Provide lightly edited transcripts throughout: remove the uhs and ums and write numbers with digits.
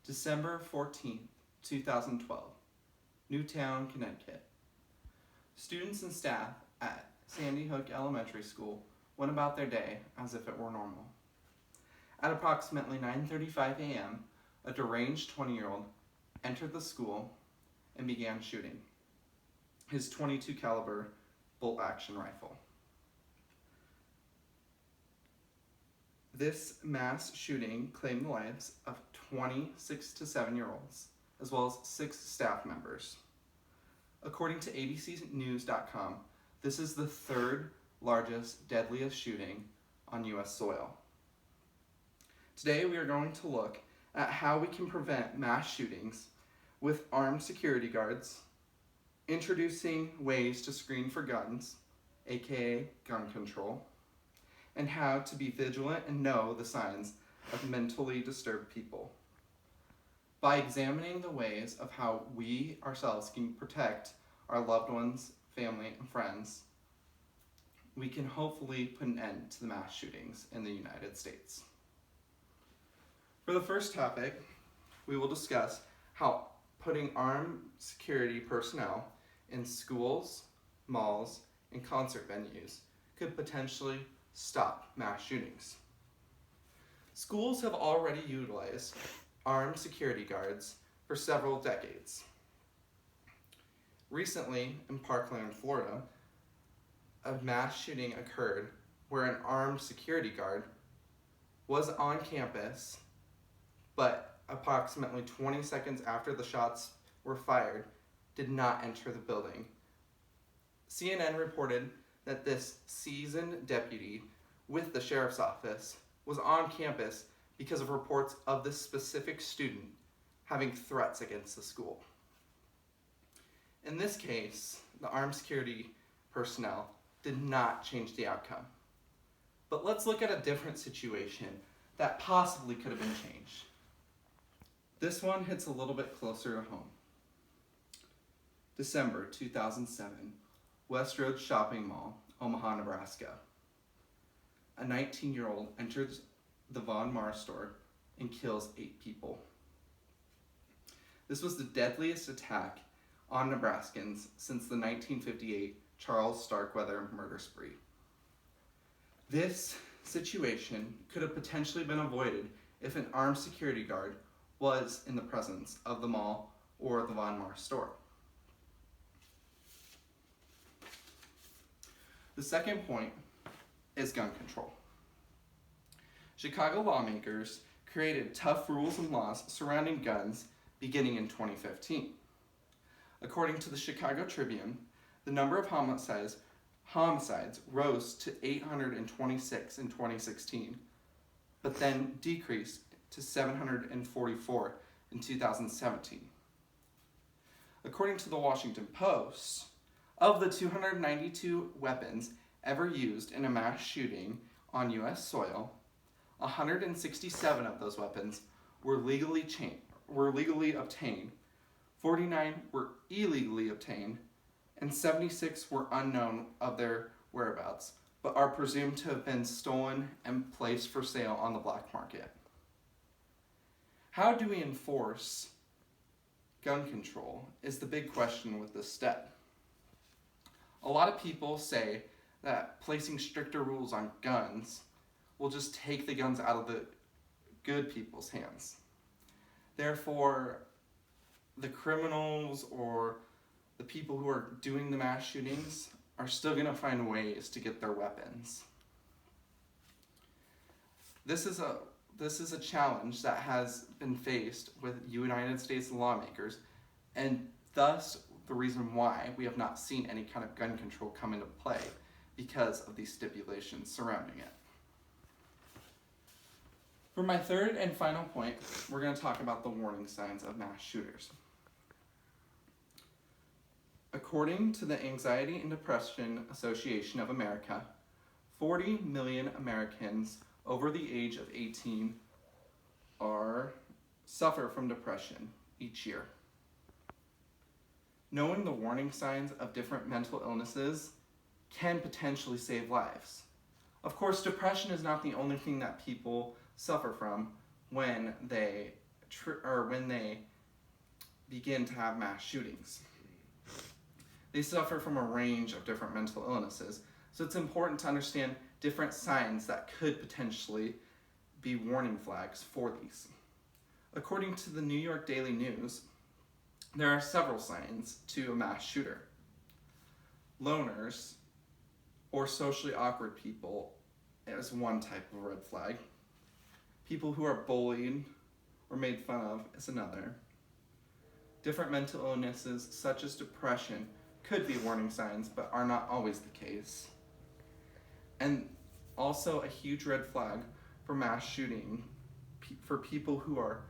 December 14th, 2012, Newtown, Connecticut. Students and staff at Sandy Hook Elementary School went about their day as if it were normal. At approximately 9:35 a.m., a deranged 20-year-old entered the school and began shooting his .22 caliber bolt-action rifle. This mass shooting claimed the lives of 20 6 to 7-year-olds, as well as 6 staff members. According to abcnews.com, this is the third largest, deadliest shooting on U.S. soil. Today we are going to look at how we can prevent mass shootings with armed security guards, introducing ways to screen for guns, aka gun control, and how to be vigilant and know the signs of mentally disturbed people. By examining the ways of how we ourselves can protect our loved ones, family, and friends, we can hopefully put an end to the mass shootings in the United States. For the first topic, we will discuss how putting armed security personnel in schools, malls, and concert venues could potentially stop mass shootings. Schools have already utilized armed security guards for several decades. Recently, in Parkland, Florida, a mass shooting occurred where an armed security guard was on campus, but approximately 20 seconds after the shots were fired, did not enter the building. CNN reported that this seasoned deputy with the sheriff's office was on campus because of reports of this specific student having threats against the school. In this case, the armed security personnel did not change the outcome. But let's look at a different situation that possibly could have been changed. This one hits a little bit closer to home. December 2007, West Road Shopping Mall, Omaha, Nebraska. A 19-year-old enters the Von Maur store and kills 8 people. This was the deadliest attack on Nebraskans since the 1958 Charles Starkweather murder spree. This situation could have potentially been avoided if an armed security guard was in the presence of the mall or the Von Maur store. The second point is gun control. Chicago lawmakers created tough rules and laws surrounding guns beginning in 2015. According to the Chicago Tribune, the number of homicides rose to 826 in 2016, but then decreased to 744 in 2017. According to the Washington Post, of the 292 weapons ever used in a mass shooting on U.S. soil, 167 of those weapons were legally obtained, 49 were illegally obtained, and 76 were unknown of their whereabouts, but are presumed to have been stolen and placed for sale on the black market. How do we enforce gun control is the big question with this step. A lot of people say that placing stricter rules on guns will just take the guns out of the good people's hands. Therefore, the criminals or the people who are doing the mass shootings are still going to find ways to get their weapons. This is a challenge that has been faced with United States lawmakers, and thus the reason why we have not seen any kind of gun control come into play because of these stipulations surrounding it. For my third and final point, we're going to talk about the warning signs of mass shooters. According to the Anxiety and Depression Association of America, 40 million Americans over the age of 18 suffer from depression each year. Knowing the warning signs of different mental illnesses can potentially save lives. Of course, depression is not the only thing that people suffer from when they when they begin to have mass shootings. They suffer from a range of different mental illnesses, so it's important to understand different signs that could potentially be warning flags for these. According to the New York Daily News, there are several signs to a mass shooter. Loners, or socially awkward people, is one type of red flag. People who are bullied or made fun of is another. Different mental illnesses, such as depression, could be warning signs, but are not always the case. And also a huge red flag for mass shooting, for people who are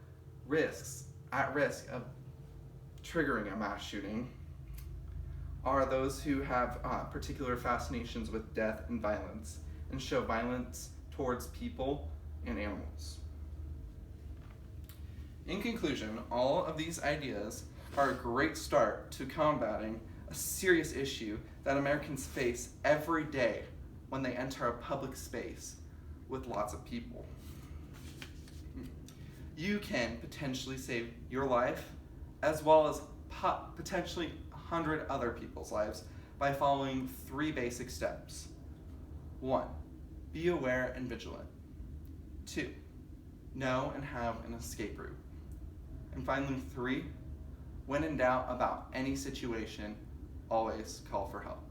at risk of triggering a mass shooting, are those who have particular fascinations with death and violence, and show violence towards people and animals. In conclusion, all of these ideas are a great start to combating a serious issue that Americans face every day when they enter a public space with lots of people. You can potentially save your life as well as potentially 100 other people's lives by following 3 basic steps. 1, be aware and vigilant. 2, know and have an escape route. And finally, 3, when in doubt about any situation, always call for help.